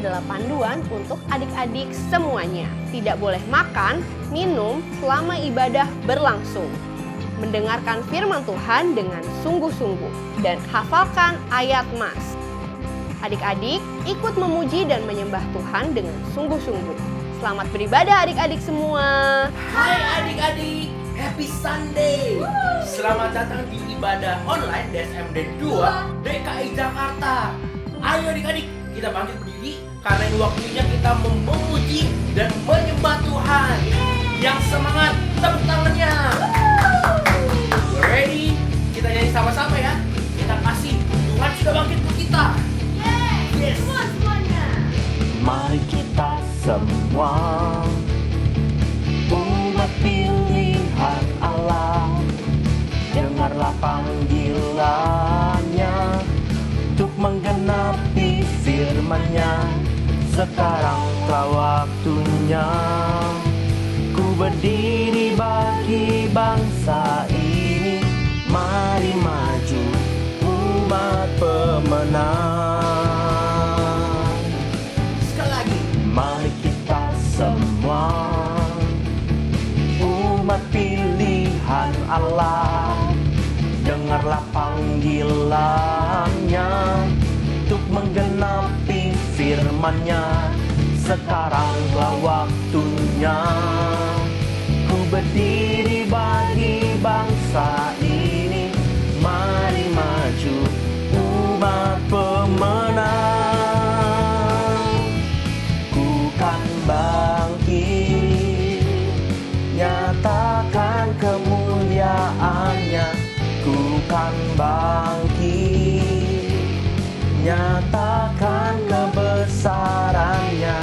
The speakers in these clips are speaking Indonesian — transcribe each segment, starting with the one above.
adalah panduan untuk adik-adik semuanya. Tidak boleh makan, minum selama ibadah berlangsung. Mendengarkan firman Tuhan dengan sungguh-sungguh dan hafalkan ayat Mas. Adik-adik ikut memuji dan menyembah Tuhan dengan sungguh-sungguh. Selamat beribadah adik-adik semua. Hai adik-adik, happy Sunday. Selamat datang di ibadah online DSMD 2 DKI Jakarta. Ayo adik-adik, kita bangkit berdiri karena ini waktunya kita memuji dan menyembah Tuhan. Yang semangat, tepuk tangannya. Ready? Kita nyanyi sama-sama ya. Kita kasih Tuhan sudah bangkit untuk kita. Yes. Semuanya. Mari kita semua umat pilihan Allah, dengarlah panggilannya untuk menggenapi firman-Nya. Sekarang telah waktunya ku berdiri bagi bangsa ini. Mari maju umat pemenang. Sekali lagi. Mari kita semua umat pilihan Allah, dengarlah panggilannya untuk menggenapi firman-Nya. Sekarang telah waktunya ku berdiri bagi bangsa ini. Mari maju umat pemenang. Ku kan bangkit, nyatakan kemuliaan-Nya. Ku kan bangkit, nyatakan kebesaran-Nya.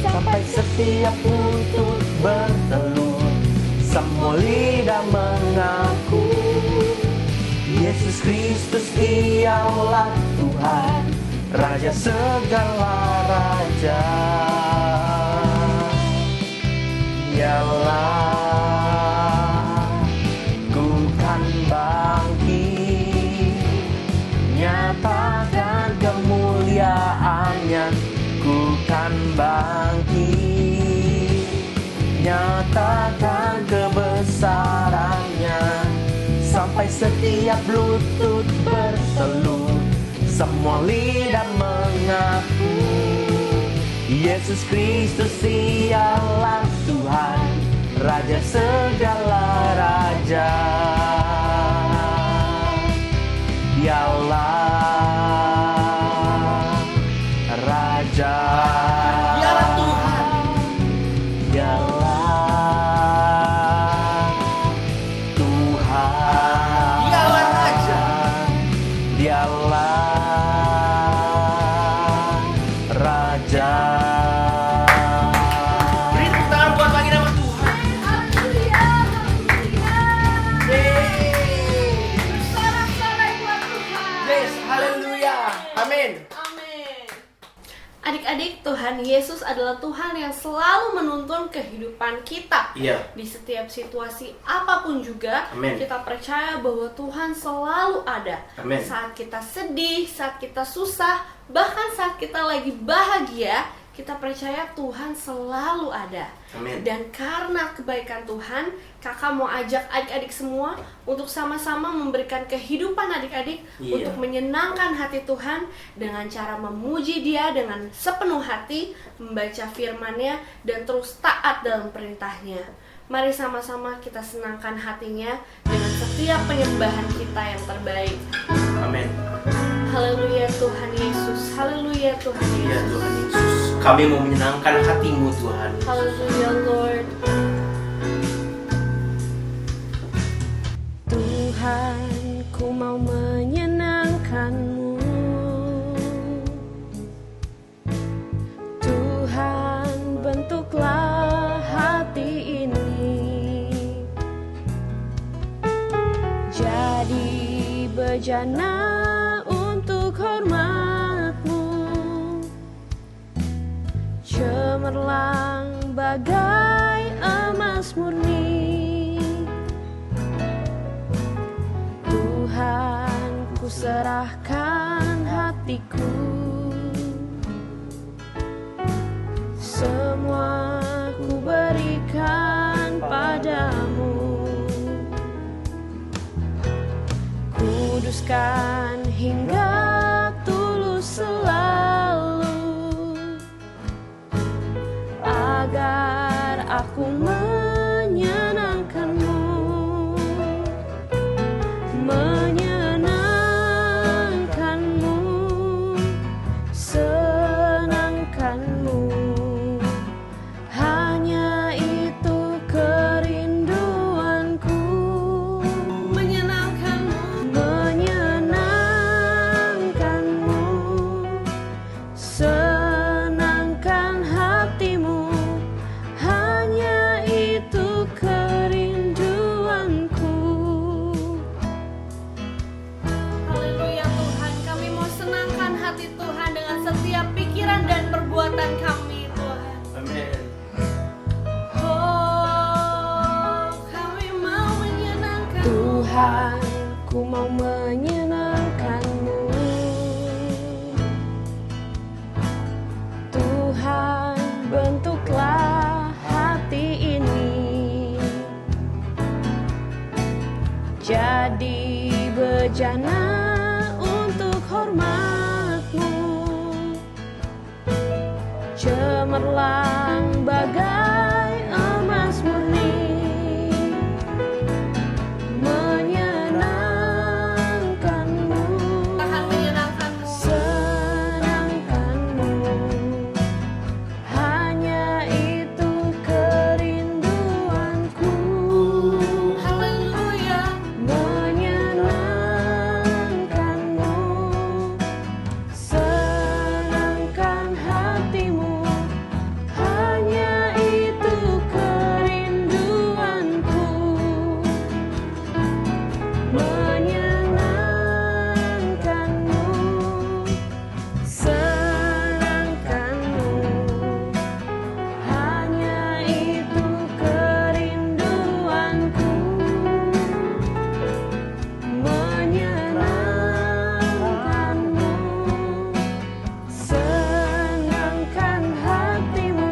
Sampai setiap lutut bertelur, semua lidah mengaku Yesus Kristus ialah Tuhan, Raja segala raja. Dialah ku kan bangkit, nyatakan kemuliaan-Nya. Ku kan bangkit, nyatakan kebesaran-Nya. Sampai setiap lutut bertelur, semua lidah mengaku Yesus Kristus ialah Tuhan, Raja segala raja. Dialah Raja, Dialah Tuhan. Dialah Tuhan, Dialah Raja. Dialah Raja. Beri tepuk tangan buat lagi nama Tuhan. Yes, haleluya. Amin. Adik-adik, Tuhan Yesus adalah Tuhan yang selalu menuntun kehidupan kita. Iya. Di setiap situasi apapun juga, Amin. kita percaya bahwa Tuhan selalu ada. Amin. Saat kita sedih, saat kita susah, bahkan saat kita lagi bahagia, kita percaya Tuhan selalu ada. Amin. Dan karena kebaikan Tuhan, kakak mau ajak adik-adik semua untuk sama-sama memberikan kehidupan adik-adik Iya. untuk menyenangkan hati Tuhan dengan cara memuji Dia dengan sepenuh hati, membaca firman-Nya, dan terus taat dalam perintahnya. Mari sama-sama kita senangkan hatinya dengan setiap penyembahan kita yang terbaik. Amin. Haleluya Tuhan Yesus, haleluya Tuhan Ya Yesus. Tuhan Yesus, kami mau menyenangkan hatimu Tuhan. Haleluya Lord. Tuhan, ku mau menyenangkan-Mu. Tuhan, bentuklah hati ini jadi bejana untuk hormat-Mu, cemerlang bagai emas murni. Tuhan, ku serahkan hatiku. kuduskan hingga tulus selalu, agar aku menyenangkanmu, menyenangkanmu, senangkanmu. Hanya itu kerinduanku, menyenangkanmu, menyenangkanmu, senangkan hatimu. Hanya itu kerinduanku. Haleluya Tuhan, kami mau senangkan hati Tuhan dengan setiap pikiran dan perbuatan kami Tuhan. Amin. Oh, kami mau menyenangkan Tuhan, ku mau menyenangkanmu. Tuhan, bentuklah hati ini jadi bejana untuk hormat-Mu, cemerlang bagai emas murni, menyenangkanmu, senangkanmu. Hanya itu kerinduanku. Haleluya. Menyenangkanmu, senangkan hatimu. Hanya itu kerinduanku. Menyenangkanmu, senangkanmu. Hanya itu kerinduanku. Menyenangkanmu, senangkan hatimu.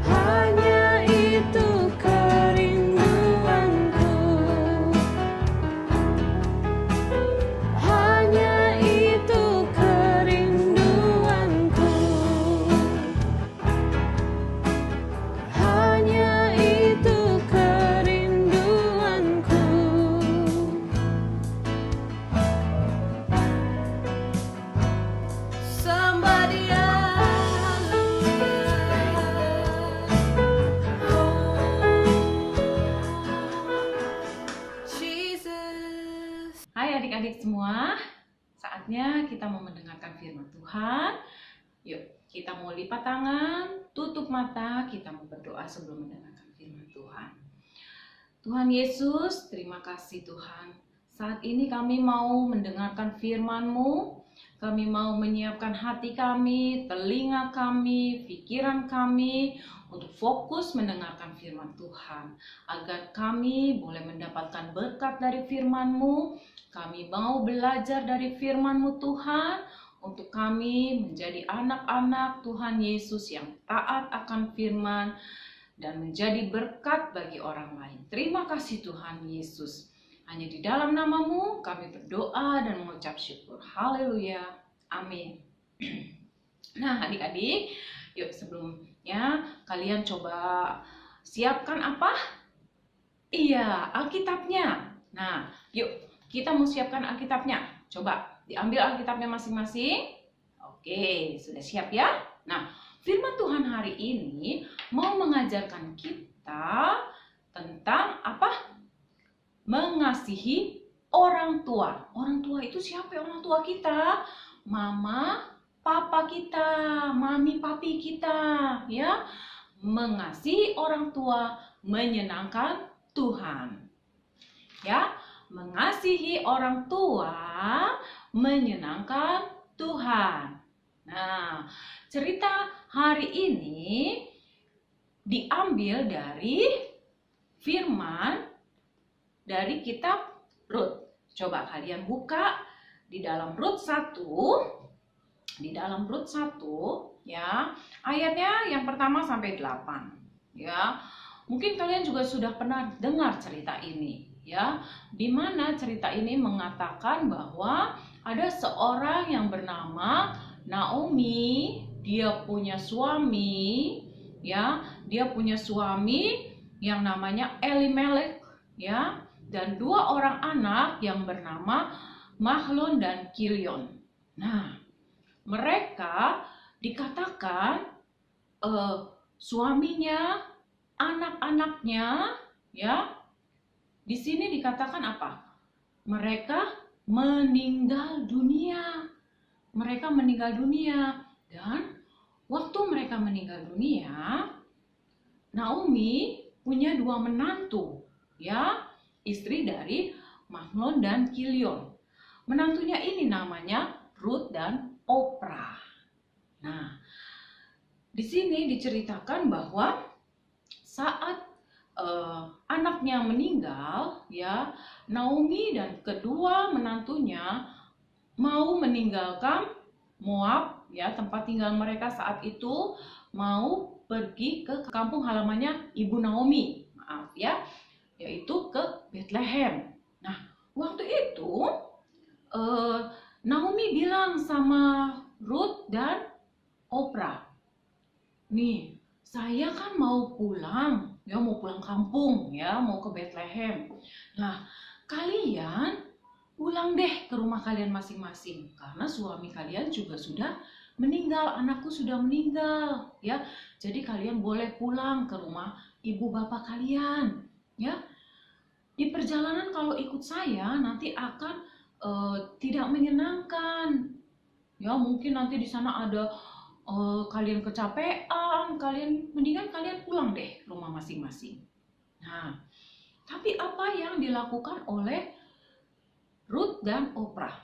Hanya itu kerinduanku. Hanya itu kerinduanku. Hanya itu kerinduanku. Somebody Jesus. Hai adik-adik semua, saatnya kita mau mendengarkan firman Tuhan. Yuk, kita mau lipat tangan, tutup mata, kita mau berdoa sebelum mendengarkan firman Tuhan. Tuhan Yesus, terima kasih Tuhan. Saat ini kami mau mendengarkan firman-Mu, kami mau menyiapkan hati kami, telinga kami, pikiran kami, untuk fokus mendengarkan firman Tuhan, agar kami boleh mendapatkan berkat dari firman-Mu. Kami mau belajar dari firman-Mu Tuhan, untuk kami menjadi anak-anak Tuhan Yesus yang taat akan firman dan menjadi berkat bagi orang lain. Terima kasih Tuhan Yesus. Hanya di dalam nama-Mu kami berdoa dan mengucap syukur. Haleluya. Amin. Nah adik-adik, yuk sebelumnya kalian coba siapkan apa? Iya, Alkitabnya. Nah, yuk kita mau siapkan Alkitabnya. Coba diambil Alkitabnya masing-masing. Oke, sudah siap ya? Nah, firman Tuhan hari ini mau mengajarkan kita tentang apa? Mengasihi orang tua. Orang tua itu siapa? Orang tua kita, mama, papa kita, mami, papi kita, ya. Mengasihi orang tua menyenangkan Tuhan. Ya, mengasihi orang tua menyenangkan Tuhan. Nah, cerita hari ini diambil dari firman dari kitab Rut. Coba kalian buka di dalam Rut 1. Di dalam Rut 1 ya, ayatnya yang pertama sampai 8 ya. Mungkin kalian juga sudah pernah dengar cerita ini ya, di mana cerita ini mengatakan bahwa ada seorang yang bernama Naomi. Dia punya suami, ya, dia punya suami yang namanya Elimelek, ya, dan 2 orang anak yang bernama Mahlon dan Kilion. Nah, mereka dikatakan suaminya, anak-anaknya, ya, di sini dikatakan apa? Mereka meninggal dunia. Mereka meninggal dunia, dan waktu mereka meninggal dunia, Naomi punya 2 menantu, ya, istri dari Mahlon dan Kilion. Menantunya ini namanya Ruth dan Oprah. Nah, di sini diceritakan bahwa saat anaknya meninggal, ya, Naomi dan kedua menantunya mau meninggalkan Moab, ya, tempat tinggal mereka saat itu, mau pergi ke kampung halamannya ibu Naomi, maaf ya, yaitu ke Bethlehem. Nah, waktu itu Naomi bilang sama Ruth dan Oprah, nih, saya kan mau pulang, ya, mau pulang kampung, ya, mau ke Bethlehem. Nah, kalian pulang deh ke rumah kalian masing-masing, karena suami kalian juga sudah meninggal, anakku sudah meninggal, ya. Jadi kalian boleh pulang ke rumah ibu bapak kalian, ya. Di perjalanan kalau ikut saya nanti akan tidak menyenangkan, ya. Mungkin nanti di sana ada kalian kecapean, mendingan kalian pulang deh ke rumah masing-masing. Nah, tapi apa yang dilakukan oleh Ruth dan Oprah,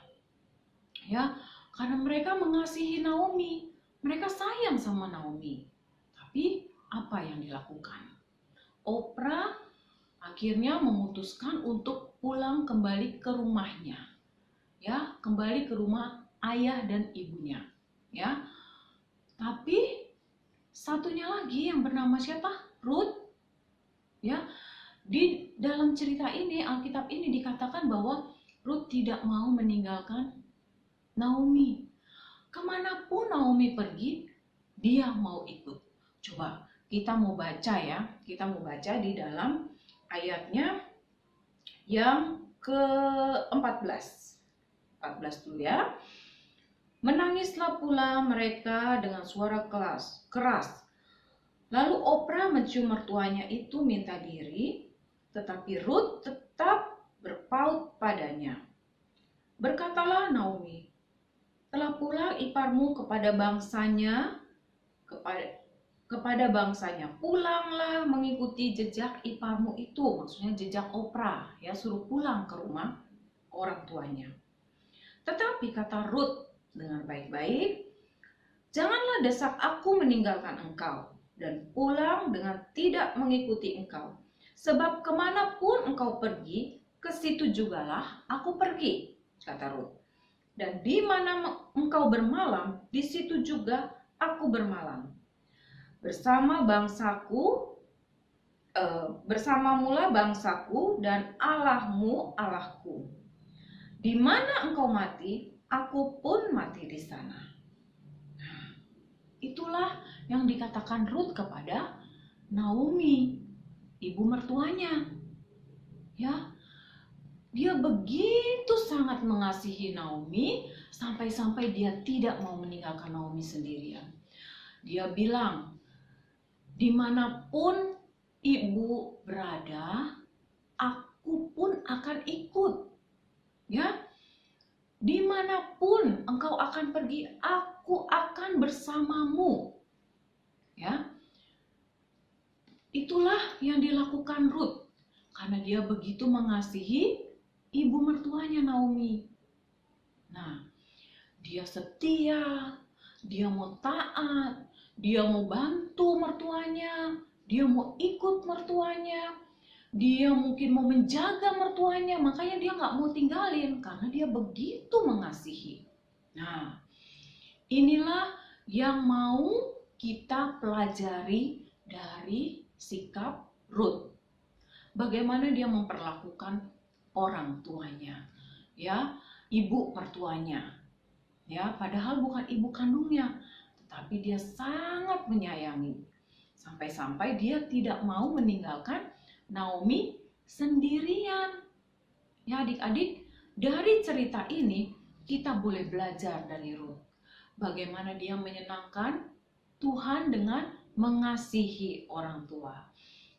ya, karena mereka mengasihi Naomi, mereka sayang sama Naomi. Tapi apa yang dilakukan? Oprah akhirnya memutuskan untuk pulang kembali ke rumahnya, ya, kembali ke rumah ayah dan ibunya, ya. Tapi satunya lagi yang bernama siapa? Ruth, ya. Di dalam cerita ini, Alkitab ini dikatakan bahwa Ruth tidak mau meninggalkan Naomi. Kemanapun Naomi pergi, dia mau ikut. Coba kita mau baca, ya. Kita mau baca di dalam ayatnya yang ke-14. 14 dulu, ya. Menangislah pula mereka dengan suara keras. Lalu Oprah mencium mertuanya itu minta diri, tetapi Ruth tetap berpaut padanya. Berkatalah Naomi, telah pulang iparmu kepada bangsanya, pulanglah mengikuti jejak iparmu itu, maksudnya jejak Oprah, ya, suruh pulang ke rumah orang tuanya. Tetapi kata Ruth dengan baik-baik, janganlah desak aku meninggalkan engkau dan pulang dengan tidak mengikuti engkau, sebab kemanapun engkau pergi, ke situ jugalah aku pergi, kata Ruth. Dan di mana engkau bermalam, di situ juga aku bermalam. Bersamamulah bangsaku dan Allahmu Allahku. Di mana engkau mati, aku pun mati di sana. Nah, itulah yang dikatakan Ruth kepada Naomi, ibu mertuanya. Ya, dia begitu sangat mengasihi Naomi sampai-sampai dia tidak mau meninggalkan Naomi sendirian. Dia bilang, dimanapun ibu berada, aku pun akan ikut. Ya, dimanapun engkau akan pergi, aku akan bersamamu. Ya, itulah yang dilakukan Ruth karena dia begitu mengasihi ibu mertuanya Naomi. Nah, dia setia, dia mau taat, dia mau bantu mertuanya, dia mau ikut mertuanya, dia mungkin mau menjaga mertuanya, makanya dia nggak mau tinggalin karena dia begitu mengasihi. Nah, inilah yang mau kita pelajari dari sikap Ruth. Bagaimana dia memperlakukan orang tuanya, ya, ibu mertuanya, ya, padahal bukan ibu kandungnya, tetapi dia sangat menyayangi. Sampai-sampai dia tidak mau meninggalkan Naomi sendirian. Ya adik-adik, dari cerita ini kita boleh belajar dari Ruth. Bagaimana dia menyenangkan Tuhan dengan mengasihi orang tua.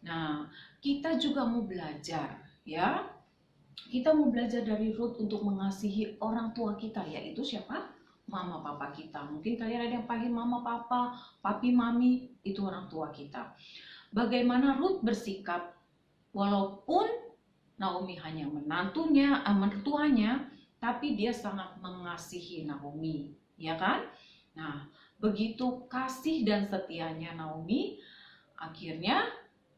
Nah, kita juga mau belajar, ya. Kita mau belajar dari Ruth untuk mengasihi orang tua kita, yaitu siapa? Mama papa kita. Mungkin kalian ada yang panggil mama papa, papi mami, itu orang tua kita. Bagaimana Ruth bersikap walaupun Naomi hanya mertuanya, tapi dia sangat mengasihi Naomi, ya kan? Nah, begitu kasih dan setianya Naomi, akhirnya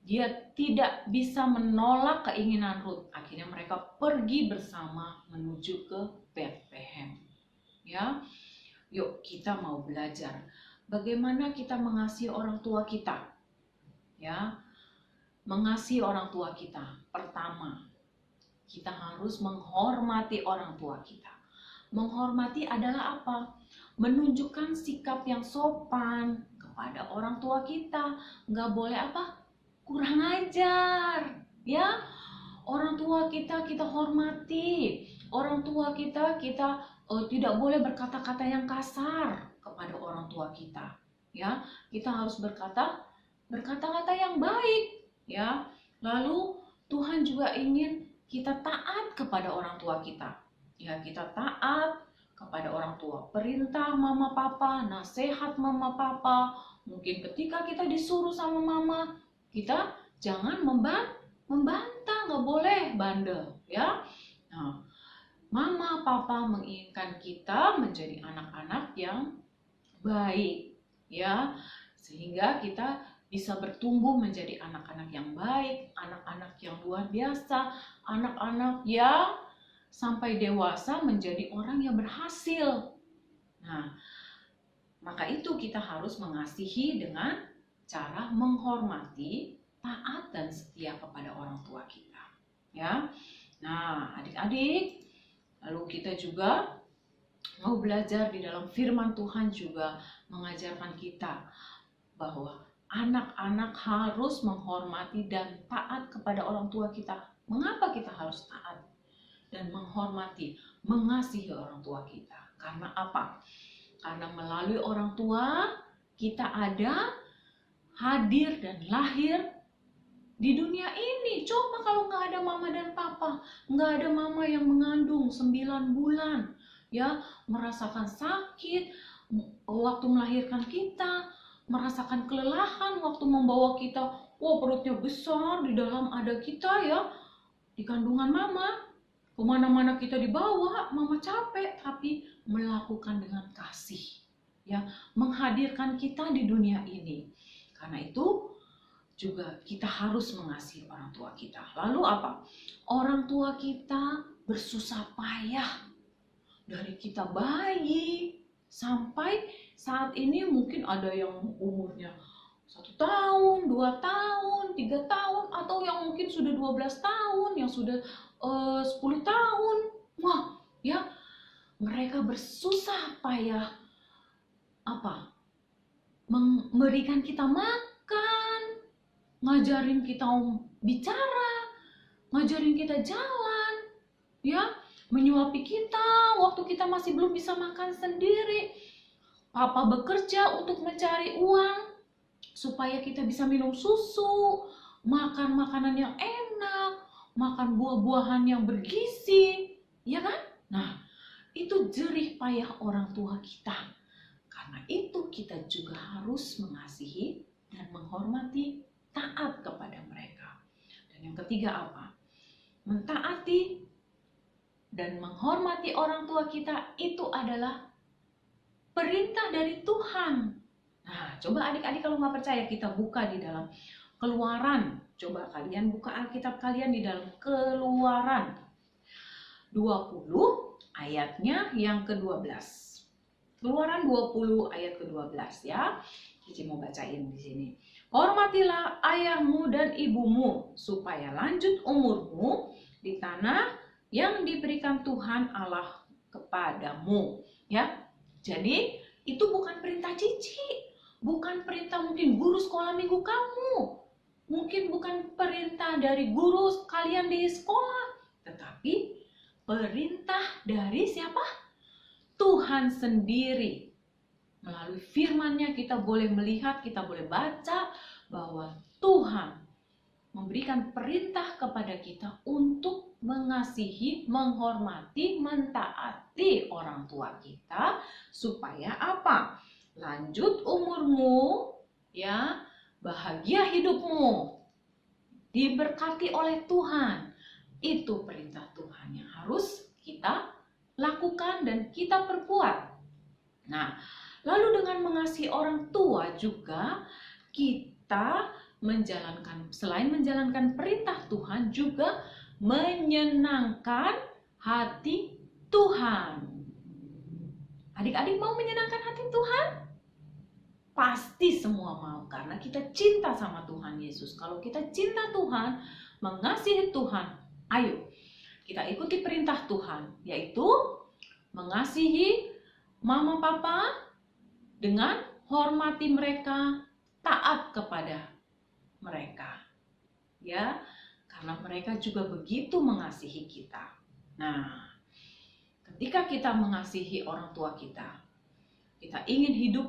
dia tidak bisa menolak keinginan Ruth. Akhirnya mereka pergi bersama menuju ke Bethlehem. Ya, yuk kita mau belajar bagaimana kita mengasihi orang tua kita. Ya, mengasihi orang tua kita. Pertama, kita harus menghormati orang tua kita. Menghormati adalah apa? Menunjukkan sikap yang sopan kepada orang tua kita. Nggak boleh apa? Kurang ajar. Ya, orang tua kita hormati. Orang tua kita tidak boleh berkata-kata yang kasar kepada orang tua kita. Ya, kita harus berkata-kata yang baik. Ya, lalu Tuhan juga ingin kita taat kepada orang tua kita. Ya, kita taat kepada orang tua. Perintah mama papa, nasihat mama papa. Mungkin ketika kita disuruh sama mama, kita jangan membantah, nggak boleh bandel, ya. Nah, mama papa menginginkan kita menjadi anak-anak yang baik, ya, sehingga kita bisa bertumbuh menjadi anak-anak yang baik, anak-anak yang luar biasa, anak-anak yang sampai dewasa menjadi orang yang berhasil. Nah, maka itu kita harus mengasihi dengan cara menghormati, taat dan setia kepada orang tua kita. Ya. Nah, adik-adik, lalu kita juga mau belajar di dalam firman Tuhan juga mengajarkan kita bahwa anak-anak harus menghormati dan taat kepada orang tua kita. Mengapa kita harus taat dan menghormati, mengasihi orang tua kita? Karena apa? Karena melalui orang tua kita ada, hadir dan lahir di dunia ini. Coba kalau nggak ada mama dan papa, nggak ada mama yang mengandung 9 bulan, ya, merasakan sakit waktu melahirkan kita, merasakan kelelahan waktu membawa kita, perutnya besar, di dalam ada kita, ya, di kandungan mama. Kemana-mana kita dibawa, mama capek, tapi melakukan dengan kasih, ya, menghadirkan kita di dunia ini. Karena itu juga kita harus mengasihi orang tua kita. Lalu apa? Orang tua kita bersusah payah dari kita bayi sampai saat ini. Mungkin ada yang umurnya 1 tahun, 2 tahun, 3 tahun, atau yang mungkin sudah 12 tahun, yang sudah 10 tahun. Wah, ya, mereka bersusah payah apa? Memberikan kita makan, ngajarin kita bicara, ngajarin kita jalan, ya, menyuapi kita waktu kita masih belum bisa makan sendiri. Papa bekerja untuk mencari uang supaya kita bisa minum susu, makan makanan yang enak, makan buah-buahan yang bergizi, ya kan? Nah, itu jerih payah orang tua kita. Karena itu kita juga harus mengasihi dan menghormati, taat kepada mereka. Dan yang ketiga apa? Mentaati dan menghormati orang tua kita itu adalah perintah dari Tuhan. Nah, coba adik-adik kalau nggak percaya, kita buka di dalam Keluaran. Coba kalian buka Alkitab kalian di dalam Keluaran 20 ayatnya yang ke-12. Keluaran 20 ayat ke-12, ya. Cici mau bacain di sini. Hormatilah ayahmu dan ibumu supaya lanjut umurmu di tanah yang diberikan Tuhan Allah kepadamu, ya. Jadi itu bukan perintah cici, bukan perintah mungkin guru sekolah minggu kamu, mungkin bukan perintah dari guru kalian di sekolah, tetapi perintah dari siapa? Tuhan sendiri. Melalui firman-Nya kita boleh melihat, kita boleh baca bahwa Tuhan memberikan perintah kepada kita untuk mengasihi, menghormati, mentaati orang tua kita supaya apa? Lanjut umurmu, ya, bahagia hidupmu, diberkati oleh Tuhan. Itu perintah Tuhan yang harus kita lakukan dan kita perbuat. Nah, lalu dengan mengasihi orang tua juga kita selain menjalankan perintah Tuhan juga menyenangkan hati Tuhan. Adik-adik mau menyenangkan hati Tuhan? Pasti semua mau, karena kita cinta sama Tuhan Yesus. Kalau kita cinta Tuhan, mengasihi Tuhan, ayo kita ikuti perintah Tuhan, yaitu mengasihi mama papa dengan hormati mereka, taat kepada mereka, ya, karena mereka juga begitu mengasihi kita. Nah, ketika kita mengasihi orang tua kita ingin hidup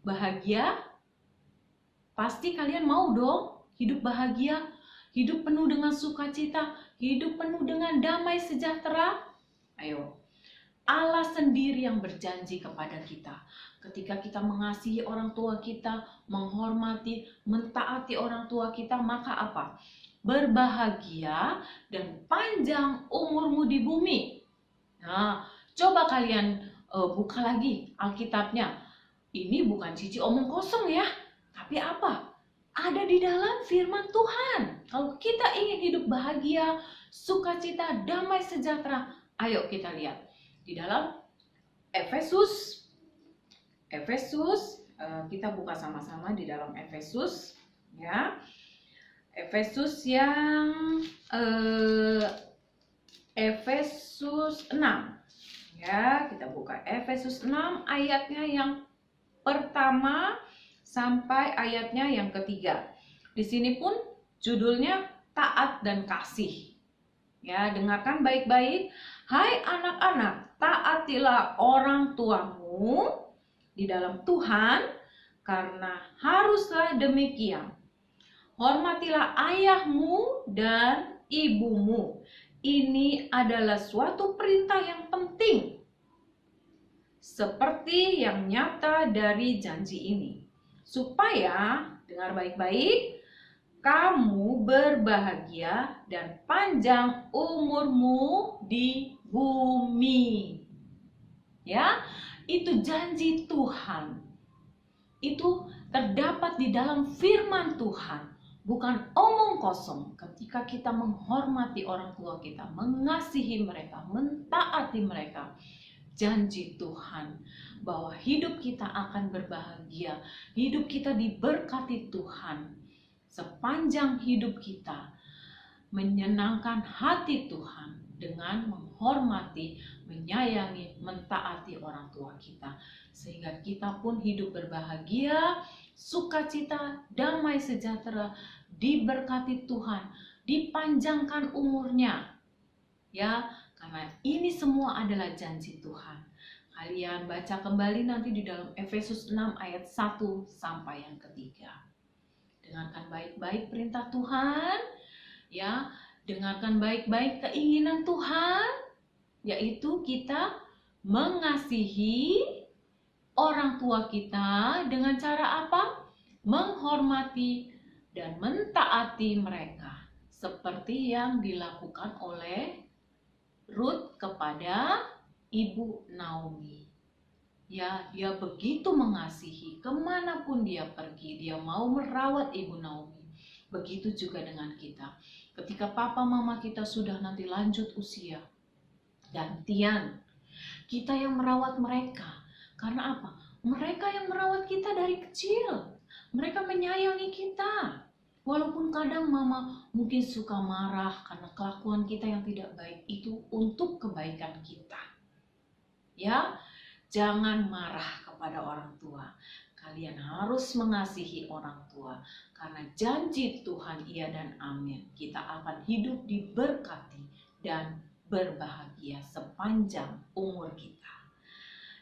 bahagia, pasti kalian mau dong hidup bahagia, hidup penuh dengan sukacita, hidup penuh dengan damai sejahtera. Ayo, Allah sendiri yang berjanji kepada kita. Ketika kita mengasihi orang tua kita, menghormati, mentaati orang tua kita, maka apa? Berbahagia dan panjang umurmu di bumi. Nah, coba kalian buka lagi Alkitabnya. Ini bukan cici omong kosong ya, tapi apa? Ada di dalam firman Tuhan. Kalau kita ingin hidup bahagia, sukacita, damai sejahtera, ayo kita lihat di dalam Efesus, kita buka sama-sama di dalam Efesus, ya. Efesus yang Efesus 6, ya, kita buka Efesus 6 ayatnya yang pertama sampai ayatnya yang ketiga. Di sini pun judulnya taat dan kasih. Ya, dengarkan baik-baik. Hai anak-anak, taatilah orang tuamu di dalam Tuhan, karena haruslah demikian. Hormatilah ayahmu dan ibumu. Ini adalah suatu perintah yang penting, seperti yang nyata dari janji ini, supaya, dengar baik-baik, kamu berbahagia dan panjang umurmu di bumi. Ya, itu janji Tuhan. Itu terdapat di dalam firman Tuhan, bukan omong kosong. Ketika kita menghormati orang tua kita, mengasihi mereka, mentaati mereka, janji Tuhan bahwa hidup kita akan berbahagia, hidup kita diberkati Tuhan. Sepanjang hidup kita menyenangkan hati Tuhan dengan menghormati, menyayangi, mentaati orang tua kita, sehingga kita pun hidup berbahagia, sukacita, damai sejahtera, diberkati Tuhan, dipanjangkan umurnya. Ya, karena ini semua adalah janji Tuhan. Kalian baca kembali nanti di dalam Efesus 6 ayat 1 sampai yang ketiga. Dengarkan baik-baik perintah Tuhan, ya, dengarkan baik-baik keinginan Tuhan, yaitu kita mengasihi orang tua kita dengan cara apa? Menghormati dan mentaati mereka, seperti yang dilakukan oleh Ruth kepada Ibu Naomi. Ya, dia begitu mengasihi, kemanapun dia pergi, dia mau merawat Ibu Naomi. Begitu juga dengan kita. Ketika papa mama kita sudah nanti lanjut usia, gantian, kita yang merawat mereka. Karena apa? Mereka yang merawat kita dari kecil. Mereka menyayangi kita. Walaupun kadang mama mungkin suka marah karena kelakuan kita yang tidak baik, itu untuk kebaikan kita. Ya, jangan marah kepada orang tua. Kalian harus mengasihi orang tua. Karena janji Tuhan iya dan amin. Kita akan hidup diberkati dan berbahagia sepanjang umur kita.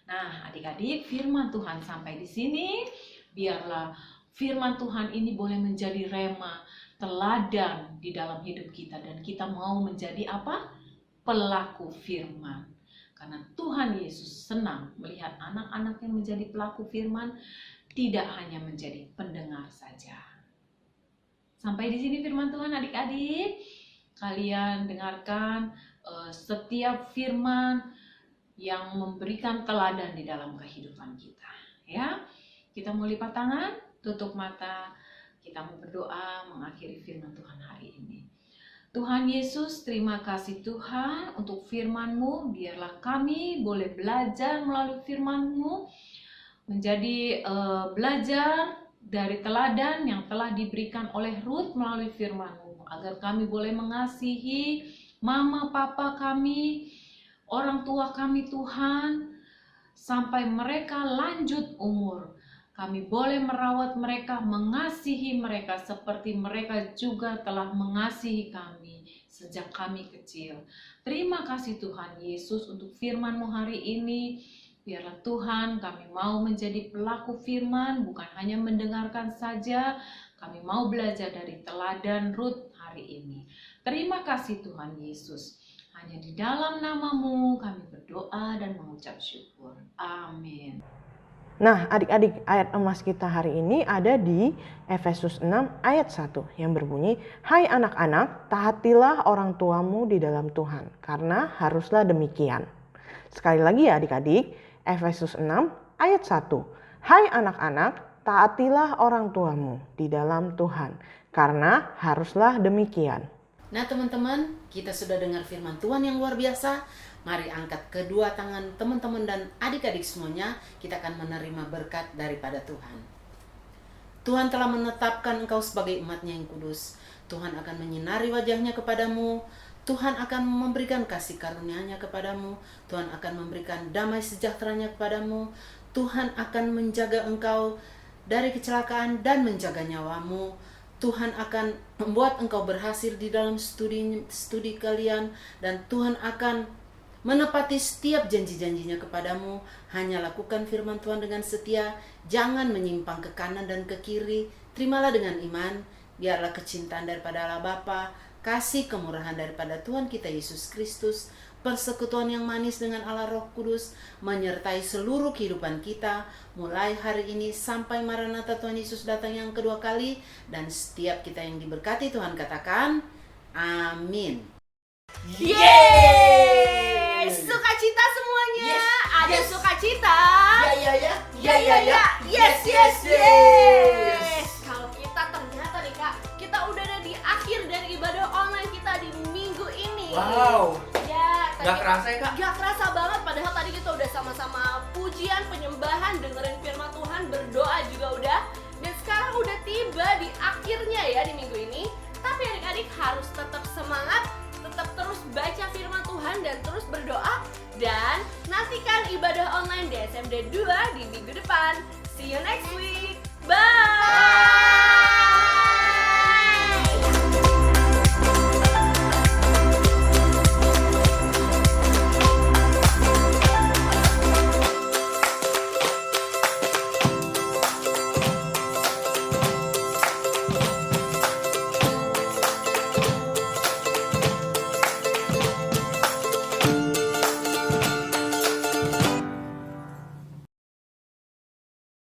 Nah, adik-adik, firman Tuhan sampai di sini. Biarlah firman Tuhan ini boleh menjadi rema, teladan di dalam hidup kita. Dan kita mau menjadi apa? Pelaku firman. Karena Tuhan Yesus senang melihat anak-anak yang menjadi pelaku firman, tidak hanya menjadi pendengar saja. Sampai di sini firman Tuhan adik-adik. Kalian dengarkan setiap firman yang memberikan teladan di dalam kehidupan kita. Ya, kita mau lipat tangan, tutup mata, kita mau berdoa mengakhiri firman Tuhan hari ini. Tuhan Yesus, terima kasih Tuhan untuk firman-Mu. Biarlah kami boleh belajar melalui firman-Mu, menjadi belajar dari teladan yang telah diberikan oleh Ruth melalui firman-Mu, agar kami boleh mengasihi mama, papa kami, orang tua kami Tuhan, sampai mereka lanjut umur. Kami boleh merawat mereka, mengasihi mereka seperti mereka juga telah mengasihi kami sejak kami kecil. Terima kasih Tuhan Yesus untuk firman-Mu hari ini. Biarlah Tuhan kami mau menjadi pelaku firman, bukan hanya mendengarkan saja. Kami mau belajar dari teladan Ruth hari ini. Terima kasih Tuhan Yesus. Hanya di dalam nama-Mu kami berdoa dan mengucap syukur. Amin. Nah, adik-adik, ayat emas kita hari ini ada di Efesus 6 ayat 1 yang berbunyi, "Hai anak-anak, taatilah orang tuamu di dalam Tuhan, karena haruslah demikian." Sekali lagi ya adik-adik, Efesus 6 ayat 1. "Hai anak-anak, taatilah orang tuamu di dalam Tuhan, karena haruslah demikian." Nah teman-teman, kita sudah dengar firman Tuhan yang luar biasa. Mari angkat kedua tangan teman-teman dan adik-adik semuanya, kita akan menerima berkat daripada Tuhan. Tuhan telah menetapkan engkau sebagai umat-Nya yang kudus. Tuhan akan menyinari wajah-Nya kepadamu. Tuhan akan memberikan kasih karunia-Nya kepadamu. Tuhan akan memberikan damai sejahtera-Nya kepadamu. Tuhan akan menjaga engkau dari kecelakaan dan menjaga nyawamu. Tuhan akan membuat engkau berhasil di dalam studi kalian, dan Tuhan akan menepati setiap janji-janjinya kepadamu. Hanya lakukan firman Tuhan dengan setia, jangan menyimpang ke kanan dan ke kiri. Terimalah dengan iman. Biarlah kecintaan daripada Allah Bapa, kasih kemurahan daripada Tuhan kita Yesus Kristus, persekutuan yang manis dengan Allah Roh Kudus menyertai seluruh kehidupan kita mulai hari ini sampai Maranatha Tuhan Yesus datang yang kedua kali. Dan setiap kita yang diberkati Tuhan katakan amin. Yeay! Sukacita semuanya. Yes, Ada yes. sukacita. Yes. Kalau kita ternyata nih Kak, kita udah ada di akhir dari ibadah online kita di minggu ini. Wow, Ya, gak kerasa ya Kak? Gak kerasa banget, padahal tadi kita udah sama-sama pujian, penyembahan, dengerin firman Tuhan, berdoa juga udah. Dan sekarang udah tiba di akhirnya ya di minggu ini. Tapi adik-adik harus tetap semangat, tetap terus baca firman Tuhan dan terus berdoa. Dan nantikan ibadah online DSMD 2 di minggu depan. See you next week. Bye!